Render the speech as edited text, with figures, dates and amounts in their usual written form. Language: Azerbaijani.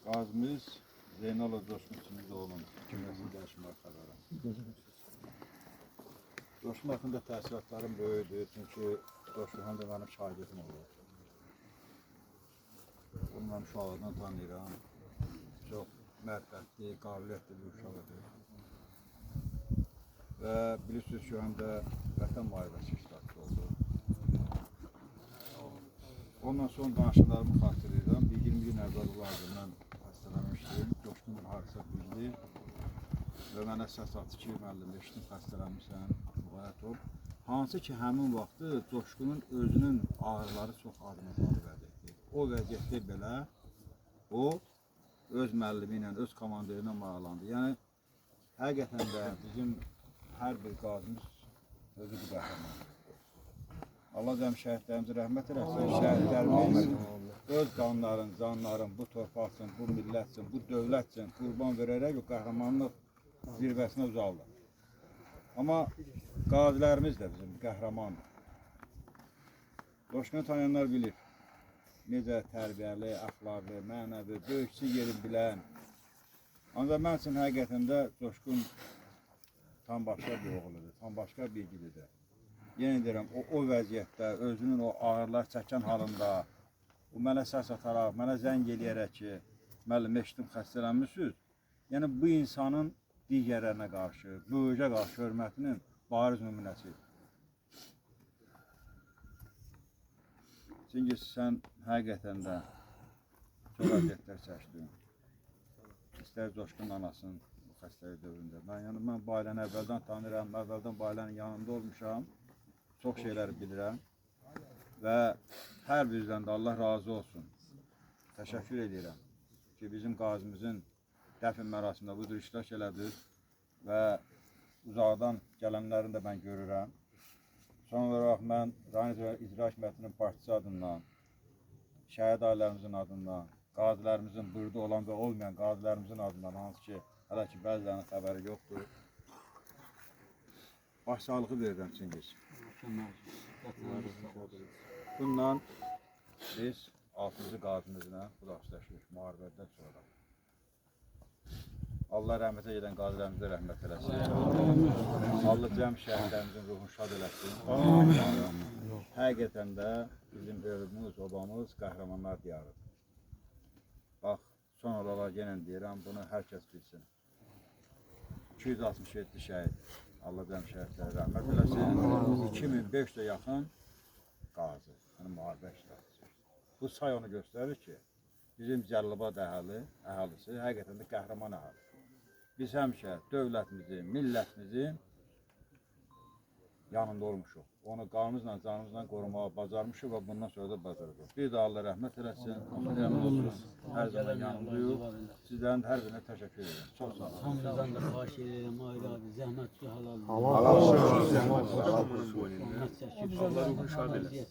Qazimiz Zeynalov Coşkun içimizdə olan cümləsi dəyişmək xəbəri. Coşkun haqqında təsiratlarım böyüdür, çünki Coşkun həm də mənim şagirdім olur. Onunla uşaqlardan tanıyıram. Çox mərfətli, qabiliyyətli bir uşaqdır. Və bilirsiniz ki, həm də vətən müharibəsi iştirakçı oldu. Ondan sonra danışıqlarımı xatırlayıram. Bir 20 gün əvvəl olardı, mən xəstələnmişdim. Coşkun hadisə bildi və mənə səs atdı ki, müəllim, eşitdim xəstələnmişsən, müğayət ol. Hansı ki, həmin vaxtı Coşkunun özünün ağrıları çox adımızları vəziyyətdir. O vəziyyətdə belə o öz müəllimi ilə, öz komandiri ilə maraqlandı. Yəni, həqiqətən də bizim hər bir qazımız özü bir qəhrəmandır. Allah cəm şəhidlərimizi rəhmət eləsin. Şəhidlərimiz öz qanların, canların bu torpaq üçün, bu millət üçün, bu dövlət üçün qurban verərək o qəhrəmanlıq zirvəsinə uzaldı. Amma qazilərimiz də bizim qəhrəmandır. Coşkunu tanıyanlar bilir. Necə tərbiyəli, əxlaqlı, mənəvi, böyükçü yerin bilən. Ancaq mən üçün həqiqətən də Coşkun tam başqa bir oğludur, tam başqa bir gididir. Yenə deyirəm, o vəziyyətdə, özünün o ağırlar çəkən halında, o mənə səs ataraq, mənə zəng eləyərək ki, müəllim, eşitdim xəstələnmişsiniz. Yəni, bu insanın digərlərinə qarşı, böyücə qarşı hörmətinin bariz nümunəsidir. Çünki sən həqiqətən də çox əziyyətlər çəkdin. İstər Coşkunun anasının bu xəstəlik dövründə. Mən bu ailəni əvvəldən tanıyıram, əvvəldən bu ailənin yanında olmuşam. Çox şeyləri bilirəm və hər bizdən də Allah razı olsun. Təşəkkür edirəm ki, bizim qazimizin dəfn mərasimində budur iştirak elədir və uzaqdan gələnlərini də mən görürəm. Son olaraq mən rayon icra hakimiyyətinin partisi adından, şəhid ailərimizin adından, qazilərimizin burada olan və olmayan qazilərimizin adından, hansı ki, hələ ki, bəzilərinin xəbəri yoxdur. Başsağlığı verirəm Çingiz. Bundan biz 6-cı qazimizlə xudafizləşirik müharibədən sonra. Allah rəhmətə gedən qazilərimizə rəhmət eləsin. Allah cəm şəhidlərimizin ruhunu şad eləsin. Həqiqətən də bizim ölümümüz, obamız qəhrəmanlar diyarıdır. Bax, son olaraq yenə deyirəm, bunu hər kəs bilsin. 267 şəhid. Allah cəm şəhidlərə rəhmət eləsin. 2500-də yaxın qazi, yəni müharibə iştirakçısı. Bu say onu göstərir ki, bizim Cəlilabad əhalisi həqiqətən də qəhrəman əhalidir. Biz həmişə dövlətimizin, millətimizin yanında olmuşuq. Onu qanımızla, canımızla qorumağa bacarmışıq və bundan sonra da bacaracaq. Bir də Allah rəhmət eləsin, əmin olsun, hər zaman yanındayıq. Sizlərin hər birinə təşəkkür edirəm. Çox sağ olun. Hamıdan da xahiş edirəm, Ayri abi, zəhmətli halal. Allah razı olsun. Zəhmət çəkib, Allah ruhunu şad eləsin.